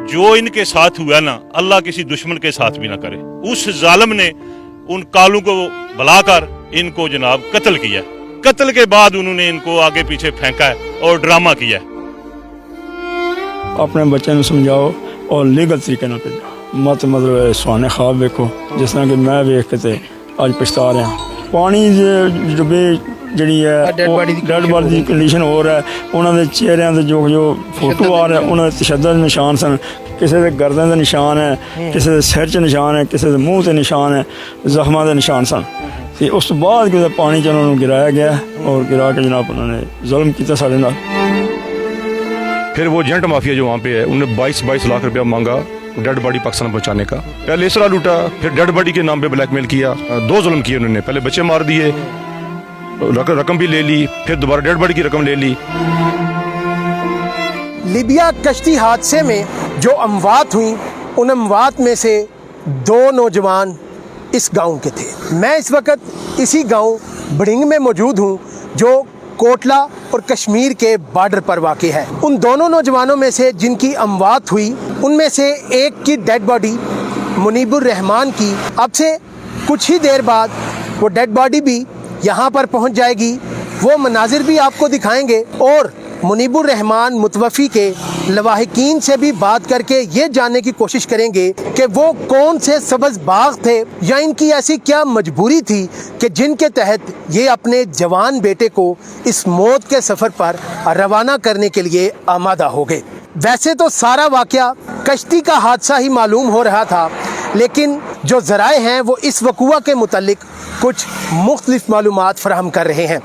जो इनके साथ हुआ ना, अल्लाह किसी दुश्मन के साथ भी ना करे। उस जालिम ने उन कालू को बुलाकर इनको जनाब कत्ल किया। कत्ल के बाद उन्होंने इनको आगे पीछे फेंका है और ड्रामा किया। अपने बच्चे को समझाओ और लीगल तरीके ना भेजो, मत मतलब सुहाने ख्वाब वेखो जिस तरह कि मैं वेख के ते अज पछता रहा। पानी डुबे जी है डेड बॉडी की कंडीशन हो रहा है, उन्होंने चेहरिਆਂ ਦੇ जो फोटो आ रहा है उन्होंने तशद्दुद निशान सन, किसी के गर्दन के निशान है, किसी के सिर च निशान है, किसी के मुँह से निशान है, जख्मां के निशान सन। तो उस बाद कि पानी च उन्होंने गिराया गया और गिरा के जनाब उन्होंने जुल्म किया साढ़े नाल। फिर वो एजेंट माफिया जो वहाँ पे है उन्होंने 22 लाख रुपया मांगा डेड बॉडी पाकिस्तान पहुँचाने का। पहले इसरा लूटा, फिर डेड बॉडी के नाम पे ब्लैकमेल किया। 2 जुल्म किए उन्होंने, पहले बच्चे मार दिए, रकम भी ले ली, फिर दोबारा डेड बॉडी की रकम ले ली। लीबिया कश्ती हादसे में जो अमवात हुई, उन अमवात में से 2 नौजवान इस गांव के थे। मैं इस वक्त इसी गांव बड़िंग में मौजूद हूं जो कोटला और कश्मीर के बॉर्डर पर वाक़ है। उन दोनों नौजवानों में से जिनकी अमवात हुई, उनमें से एक की डेड बॉडी मुनीबुर रहमान की अब से कुछ ही देर बाद वो डेड बॉडी भी यहाँ पर पहुँच जाएगी। वो मनाजिर भी आपको दिखाएंगे और मुनीबुर रहमान मुतवफ़ी के लवाहिकीन से भी बात करके ये जानने की कोशिश करेंगे कि वो कौन से सब्ज़ बाग थे या इनकी ऐसी क्या मजबूरी थी कि जिनके तहत ये अपने जवान बेटे को इस मौत के सफ़र पर रवाना करने के लिए आमादा हो गए। वैसे तो सारा वाक़या कश्ती का हादसा ही मालूम हो रहा था, लेकिन जो ज़राए हैं वो इस वक़ुआ के मुतल्लिक कुछ मुख्तलिफ मालूमात फराहम कर रहे हैं।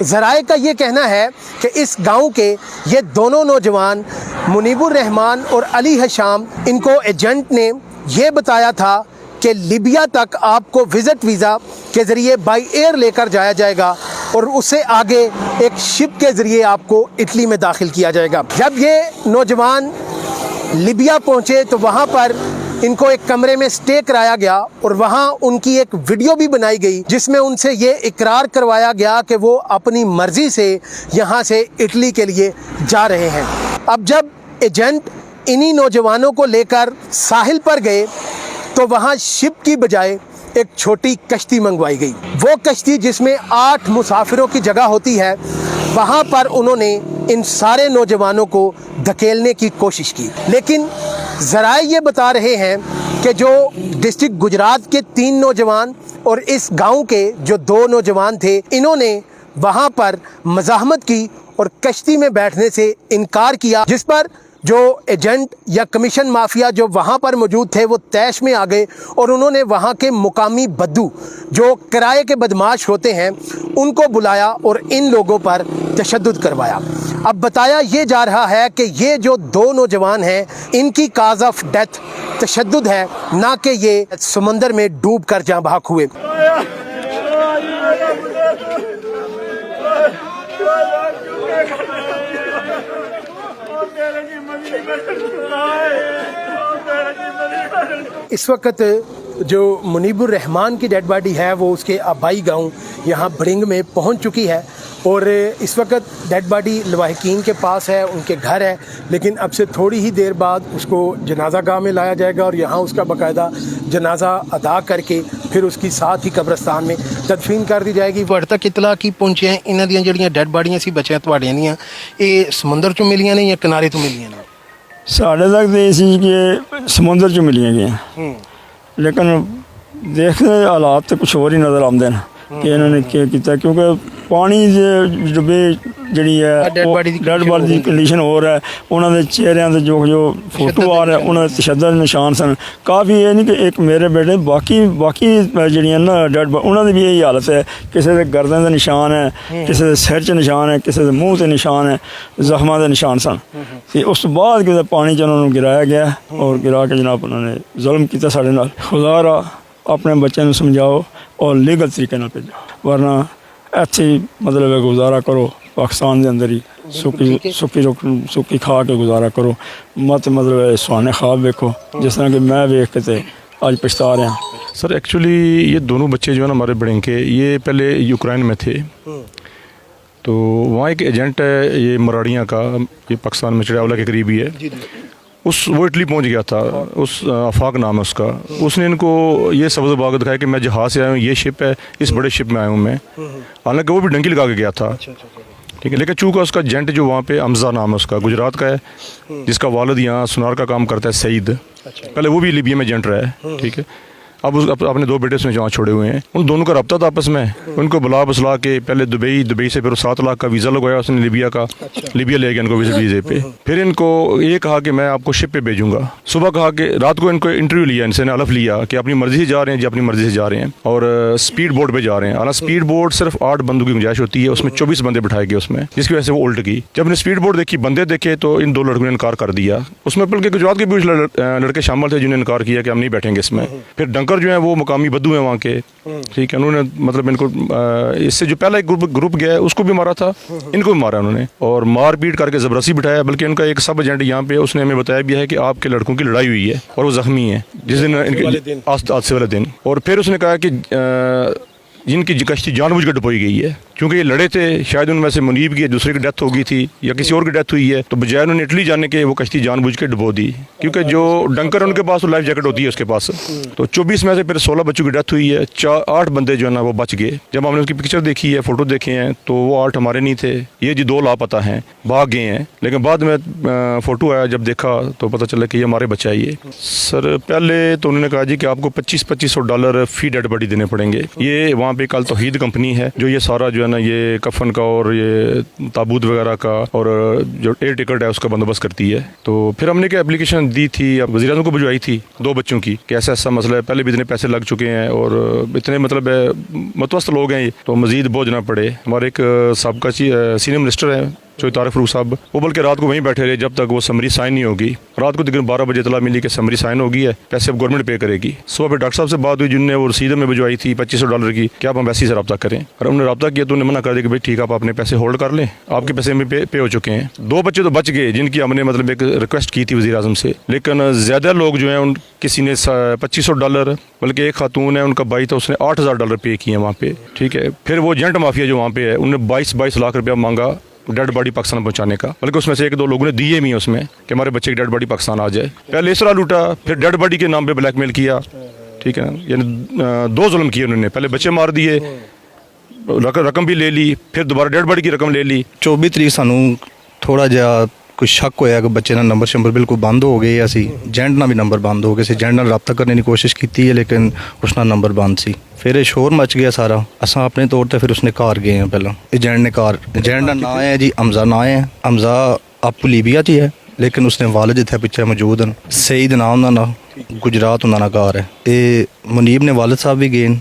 ज़राए का ये कहना है कि इस गांव के ये दोनों नौजवान मुनीबुर रहमान और अली हशाम, इनको एजेंट ने ये बताया था कि लीबिया तक आपको विज़िट वीज़ा के ज़रिए बाई एयर लेकर जाया जाएगा और उससे आगे एक शिप के ज़रिए आपको इटली में दाखिल किया जाएगा। जब ये नौजवान लीबिया पहुँचे तो वहाँ पर इनको एक कमरे में स्टे कराया गया और वहाँ उनकी एक वीडियो भी बनाई गई जिसमें उनसे ये इकरार करवाया गया कि वो अपनी मर्ज़ी से यहाँ से इटली के लिए जा रहे हैं। अब जब एजेंट इन्हीं नौजवानों को लेकर साहिल पर गए तो वहाँ शिप की बजाय एक छोटी कश्ती मंगवाई गई। वो कश्ती जिसमें 8 मुसाफिरों की जगह होती है, वहाँ पर उन्होंने इन सारे नौजवानों को धकेलने की कोशिश की। लेकिन ज़राए ये बता रहे हैं कि जो डिस्ट्रिक्ट गुजरात के 3 नौजवान और इस गांव के जो 2 नौजवान थे, इन्होंने वहाँ पर मज़ाहमत की और कश्ती में बैठने से इनकार किया, जिस पर जो एजेंट या कमीशन माफिया जो वहाँ पर मौजूद थे वो तैश में आ गए और उन्होंने वहाँ के मुकामी बद्दू जो किराए के बदमाश होते हैं उनको बुलाया और इन लोगों पर तशद्दुद करवाया। अब बताया ये जा रहा है कि ये जो 2 नौजवान हैं इनकी काज ऑफ डेथ तशद्दुद है, ना कि ये समंदर में डूब कर जाँ बहक हुए। इस वक्त जो मुनीबुर रहमान की डेड बॉडी है वो उसके आबाई गांव यहाँ बड़िंग में पहुँच चुकी है और इस वक्त डेड बॉडी लवाहिकीन के पास है, उनके घर है, लेकिन अब से थोड़ी ही देर बाद उसको जनाजा गाह में लाया जाएगा और यहाँ उसका बाकायदा जनाजा अदा करके फिर उसकी साथ ही कब्रस्तान में तदफीन कर दी जाएगी। ਤੁਹਾਡੇ ਤੱਕ ਇਤਲਾ ਕੀ ਪਹੁੰਚਿਆ ਇਹਨਾਂ ਦੀਆਂ ਜਿਹੜੀਆਂ ਡੈਡ ਬਾਡੀਆਂ ਸੀ ਬੱਚਿਆਂ ਤੁਹਾਡੀਆਂ ਦੀਆਂ, ਇਹ ਸਮੁੰਦਰ ਚੋਂ ਮਿਲੀਆਂ ਨੇ ਜਾਂ ਕਿਨਾਰੇ ਤੋਂ ਮਿਲੀਆਂ ਨੇ? साढ़े तक तो ये कि समुंदर चो मिलियाँ गई, लेकिन देखने हालात तो कुछ और ही नज़र आते हैं कि इन्होंने क्या किया, क्योंकि पानी डुबे जी है डेड बॉडी की कंडीशन हो रहा है, उन्होंने चेहरिਆਂ ਦੇ जो फोटो आ रहा है उन्होंने तशद्दुद निशान सन काफ़ी। ये नहीं कि एक मेरे बेटे बाकी जड़ियाँ ना डेड उन्होंने भी यही हालत है, किसी के गर्दन के निशान है, किसी के सिर च निशान है, किसी के मुँह से निशान है, जख्मां के निशान सन। तो उस बाद कि पानी च उन्होंने गिराया गया और गिरा के जनाब उन्होंने जुल्म किया साढ़े नाल। खुदा अपने बच्चे को समझाओ और लीगल तरीके नाल भेजो, वरना ऐसे ही मतलब गुजारा करो पाकिस्तान के अंदर ही सुखी खा के गुजारा करो, मत मतलब सुहाने ख्वाब वेखो जिस तरह कि मैं वेख के ते आज पछता रहा। सर एक्चुअली ये दोनों बच्चे जो है ना हमारे बड़िंग के, ये पहले यूक्रेन में थे, तो वहाँ एक एजेंट है ये मराड़ियाँ का, ये पाकिस्तान में चढ़ावला के करीब ही है। वो इटली पहुंच गया था, उस आफाक नाम है उसका। उसने इनको ये सबज बाग दिखाया कि मैं जहाज़ से आया हूँ, ये शिप है, इस बड़े शिप में आया हूँ मैं। हालांकि वो भी डंकी लगा के गया था, ठीक है। लेकिन चूँकि उसका एजेंट जो वहाँ पे हमजा नाम है उसका, गुजरात का है, जिसका वालिद यहाँ सुनार का काम करता है, सईद। पहले वो भी लीबिया में एजेंट रहा है, ठीक है। अब अपने 2 बेटे उसने जहाँ छोड़े हुए हैं, उन दोनों का रब्ता था आपस में। उनको बुला बसला के पहले दुबई से फिर 7 लाख का वीज़ा लगवाया उसने लीबिया का, लीबिया ले गया इनको वीज़े पे। फिर इनको ये कहा कि मैं आपको शिप पे भेजूंगा। सुबह कहा कि रात को इनको इंटरव्यू लिया, इनसे हलफ लिया कि अपनी मर्जी से जा रहे हैं जी, अपनी मर्जी से जा रहे हैं, और स्पीड बोट पे जा रहे हैं। हालांकि स्पीड बोट सिर्फ 8 बंदों की गुंजाइश होती है, उसमें 24 बंदे बिठाए गए उसमें, जिसकी वजह से वो उल्ट गई। जब ने स्पीड बोट देखी, बंदे देखे, तो इन 2 लड़कों ने इनकार कर दिया। उसमें बल्कि गुजरात के भी लड़के शामिल थे जिन्होंने इनकार किया कि हम नहीं बैठेंगे इसमें। फिर डंकर जो है वो मुकामी बद्दू हैं वहाँ के, ठीक है। उन्होंने मतलब इनको इससे जो पहला एक ग्रुप गया है उसको भी मारा था, इनको भी मारा उन्होंने, और मार पीट करके ज़बरदस्ती बिठाया। बल्कि इनका एक सब एजेंट यहाँ पे उसने हमें बताया भी है कि आपके लड़कों की लड़ाई हुई है और वो ज़ख्मी है जिस दिन इनके आज से वाले दिन। और फिर उसने कहा कि जिनकी कश्ती जानबूझ कर डुबोई गई है, क्योंकि ये लड़े थे, शायद उनमें से मुनीब की दूसरे की डेथ हो गई थी या किसी और की डेथ हुई है, तो बजाय उन्होंने इटली जाने के वो कश्ती जानबूझ के डुबो दी। क्योंकि जो डंकर उनके पास, तो लाइफ जैकेट होती है उसके पास। तो 24 में से फिर 16 बच्चों की डेथ हुई है, 8 बंदे जो है ना वो बच गए। जब हमने उसकी पिक्चर देखी है, फोटो देखे हैं, तो वो 8 हमारे नहीं थे, ये जी 2 लापता हैं, भाग गए हैं। लेकिन बाद में फ़ोटो आया, जब देखा तो पता चला कि ये हमारे बच्चा ही है। सर पहले तो उन्होंने कहा जी कि आपको $2500 फी डेड बॉडी देने पड़ेंगे। ये वहाँ पे कल तौहीद कंपनी है जो ये सारा जो है ना ये कफन का और ये ताबूत वगैरह का और जो एयर टिकट है उसका बंदोबस्त करती है। तो फिर हमने क्या एप्लीकेशन दी थी, अब वज़ीर आज़म को भिजवाई थी 2 बच्चों की कि ऐसा ऐसा मसला है, पहले भी इतने पैसे लग चुके हैं और इतने मतलब मतवस्त लोग हैं, तो मज़ीद बोझ ना पड़े। हमारे एक साबका सीनियर मिनिस्टर है जो तारिक फरूख साहब, वो बल्कि रात को वहीं बैठे रहे जब तक वो समरी साइन नहीं होगी। रात को तकरीबन 12 बजे इतला मिली कि समरी साइन हो गई है, पैसे अब गवर्नमेंट पे करेगी। सुबह फिर डॉक्टर साहब से बात हुई जिनने वो रसीद में भिजवाई थी $2500 की कि आप एम्बेसी से रब्ता करें, और उन्होंने रब्ता किया तो उन्होंने मना कर दिया कि भाई ठीक है आप अपने पैसे होल्ड कर लें, आपके पैसे में पे हो चुके हैं। 2 बच्चे तो बच गए जिनकी हमने मतलब एक रिक्वेस्ट की थी वज़ीर आज़म से, लेकिन ज़्यादा लोग जो हैं उन किसी ने $2500, बल्कि एक खातून है उनका भाई था उसने $8000 पे किए वहाँ पे, ठीक है। फिर वो एजेंट माफिया जो वहाँ पे है उन्होंने 22 लाख रुपया मांगा डेड बॉडी पाकिस्तान पहुंचाने का, बल्कि उसमें से 1-2 लोगों ने दिए भी उसमें कि हमारे बच्चे की डेड बॉडी पाकिस्तान आ जाए। पहले इसरा लूटा, फिर डेड बॉडी के नाम पे ब्लैकमेल किया, ठीक है। यानी 2 जुल्म किए उन्होंने, पहले बच्चे मार दिए, रकम भी ले ली, फिर दोबारा डेड बॉडी की रकम ले ली। 24 तरीक सानू थोड़ा जिहा कोई शक होया कि बच्चे ना नंबर शंबर बिल्कुल बंद हो गए, असी एजेंट ना भी नंबर बंद हो गए, असी एजेंट नाल रब्ता करने की कोशिश की है लेकिन उसका नंबर बंद सी। फिर ये शोर मच गया सारा, असा अपने तौर पर फिर उसने घर गए हैं। पहला एजेंट का नाम है जी हमजा, नाम है हमजा, आप लीबिया च है लेकिन उसने वालिद इत्थे पिछे मौजूद हैं, सईद नाम उन्होंने, गुजरात उन्होंने घर है। ये मुनीब ने वालिद साहब भी गए,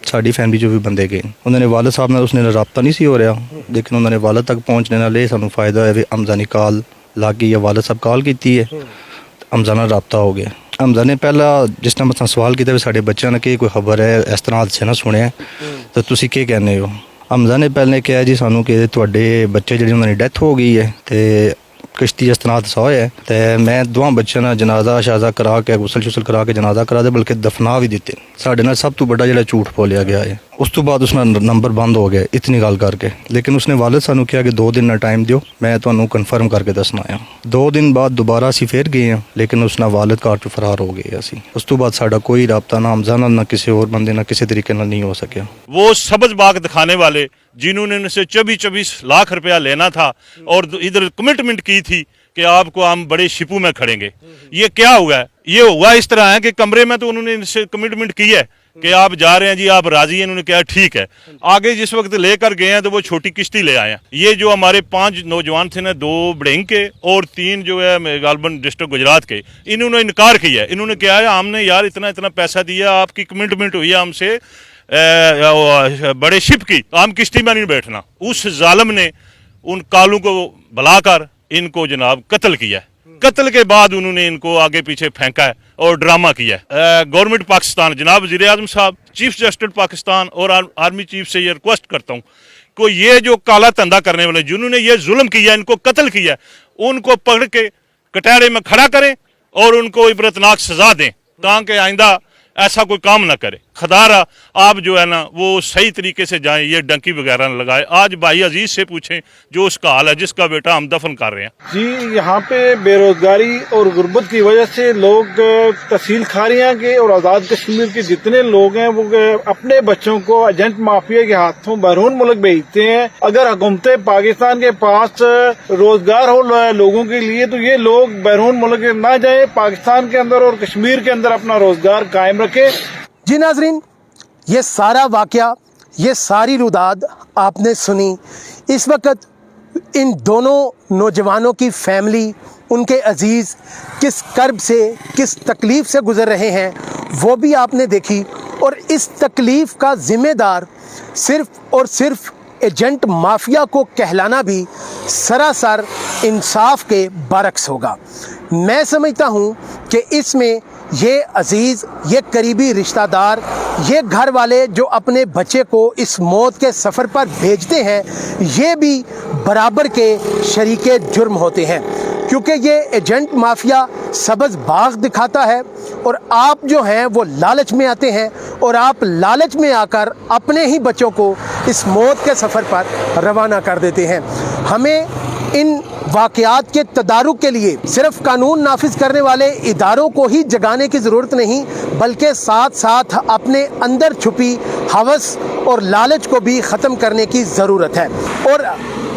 साड़ी फैमिली जो भी बंदे गए, उन्होंने वालिद साहब ने उसने रब्ता नहीं सी हो रहा, लेकिन उन्होंने वालिद तक पहुँचने नाल सानू फायदा है भी हमजा ने कॉल लग गई या वालिद साहब कॉल की है, हमजा नाल रब्ता हो गया। हमजा ने पहला जिस टाइम असां सवाल किया भी साडे बच्चों ने की कोई खबर है इस तरह हादसे ना सुने तो तुसी की कहने हो। हमजा ने पहले कहा जी सानू कि तुहाडे बच्चे जिहड़ी उन्होंने डेथ हो गई है ते किश्ती इस तरह हादसा होया ते मैं 2 बच्चों का जनाजा शाजा करा के गुसल शुसल करा के जनाजा करा दे, बल्कि दफना भी दिते। साढ़े नाल सब तो बड़ा जिहड़ा झूठ बोलिया गया है। उस तो बाद उसका नंबर बंद हो गया इतनी गल करके, लेकिन उसने वालिद सानू कहा कि 2 दिन का टाइम दियो, मैं तुहानू कन्फर्म करके दसना है। 2 दिन बाद दोबारा असी फिर गए हैं, लेकिन उसका वालिद घर तो फरार हो गए असी। उस तो बाद साडा कोई रब्ता ना हमजा नाल ना किसी और बंदे ना किसी तरीके नाल नहीं हो सकिया। वो सबज बाग दिखाने वाले जिन्होंने उनसे 24 लाख रुपया लेना था और इधर कमिटमेंट की थी कि आपको हम बड़े शिपू में खड़ेंगे, ये क्या हुआ है? ये हुआ इस तरह है कि कमरे में तो उन्होंने इनसे कमिटमेंट की है कि आप जा रहे हैं जी, आप राजी हैं, उन्होंने कहा ठीक है। आगे जिस वक्त लेकर गए हैं तो वो छोटी किश्ती ले आए हैं। ये जो हमारे 5 नौजवान थे ना, 2 बड़िंग के और 3 जो है गालबन डिस्ट्रिक्ट गुजरात के, इन्होंने इनकार किया। इन्होंने कहा है हमने यार इतना पैसा दिया, आपकी कमिटमेंट हुई है हमसे बड़े शिप की, हम किश्ती में नहीं बैठना। उस जालिम ने उन कालू को बुलाकर इनको जनाब कत्ल किया। कत्ल के बाद उन्होंने इनको आगे पीछे फेंका है और ड्रामा किया है। गवर्नमेंट पाकिस्तान, जनाब वज़ीर आज़म साहब, चीफ जस्टिस पाकिस्तान और आर्मी चीफ से ये रिक्वेस्ट करता हूँ को ये जो काला धंधा करने वाले जिन्होंने ये जुल्म किया, इनको कत्ल किया, उनको पकड़ के कटहरे में खड़ा करें और उनको इबरतनाक सजा दें ताकि आइंदा ऐसा कोई काम ना करे। खदारा आप जो है ना वो सही तरीके से जाएं, ये डंकी वगैरह न लगाए। आज भाई अजीज से पूछें जो उसका हाल है जिसका बेटा हम दफन कर रहे हैं। जी, यहाँ पे बेरोजगारी और गुर्बत की वजह से लोग तहसील खारियाँ के और आज़ाद कश्मीर के जितने लोग हैं वो अपने बच्चों को एजेंट माफिया के हाथों बैरून मुल्क भेजते हैं। अगर हुकूमत पाकिस्तान के पास रोजगार हो लोगों के लिए तो ये लोग बैरून मुल्क ना जाए, पाकिस्तान के अंदर और कश्मीर के अंदर अपना रोजगार कायम रखें। जी नाजरीन, ये सारा वाकया, ये सारी रुदाद आपने सुनी। इस वक्त इन दोनों नौजवानों की फैमिली, उनके अजीज़ किस कर्ब से, किस तकलीफ़ से गुज़र रहे हैं वो भी आपने देखी। और इस तकलीफ़ का ज़िम्मेदार सिर्फ़ और सिर्फ़ एजेंट माफिया को कहलाना भी सरासर इंसाफ के बरक्स होगा। मैं समझता हूँ कि इसमें ये अजीज़, ये करीबी रिश्तेदार, ये घर वाले जो अपने बच्चे को इस मौत के सफ़र पर भेजते हैं, ये भी बराबर के शरीके जुर्म होते हैं, क्योंकि ये एजेंट माफिया सब्ज़ बाग दिखाता है और आप जो हैं वो लालच में आते हैं और आप लालच में आकर अपने ही बच्चों को इस मौत के सफ़र पर रवाना कर देते हैं। हमें इन वाक़यात के तदारुक के लिए सिर्फ कानून नाफिज करने वाले इदारों को ही जगाने की ज़रूरत नहीं, बल्कि साथ साथ अपने अंदर छुपी हवस और लालच को भी ख़त्म करने की ज़रूरत है। और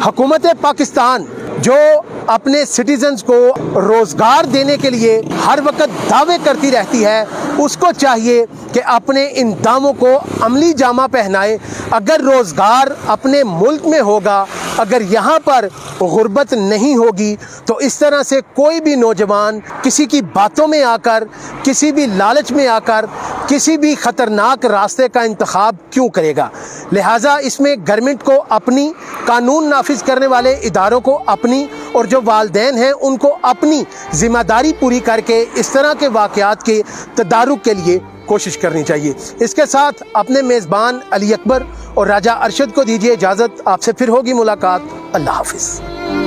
हुकूमत पाकिस्तान जो अपने सिटीजन्स को रोज़गार देने के लिए हर वक्त दावे करती रहती है, उसको चाहिए कि अपने इन दावों को अमली जामा पहनाए। अगर रोज़गार अपने मुल्क में होगा, अगर यहाँ पर गुर्बत नहीं होगी, तो इस तरह से कोई भी नौजवान किसी की बातों में आकर, किसी भी लालच में आकर, किसी भी ख़तरनाक रास्ते का इंतखाब क्यों करेगा। लिहाजा इसमें गवर्नमेंट को अपनी, कानून नाफिज करने वाले इदारों को अपनी, और जो वालिदैन हैं उनको अपनी ज़िम्मेदारी पूरी करके इस तरह के वाक़यात के तदारुक के लिए कोशिश करनी चाहिए। इसके साथ अपने मेज़बान अली अकबर और राजा अरशद को दीजिए इजाज़त। आपसे फिर होगी मुलाकात। अल्लाह हाफ़िज़।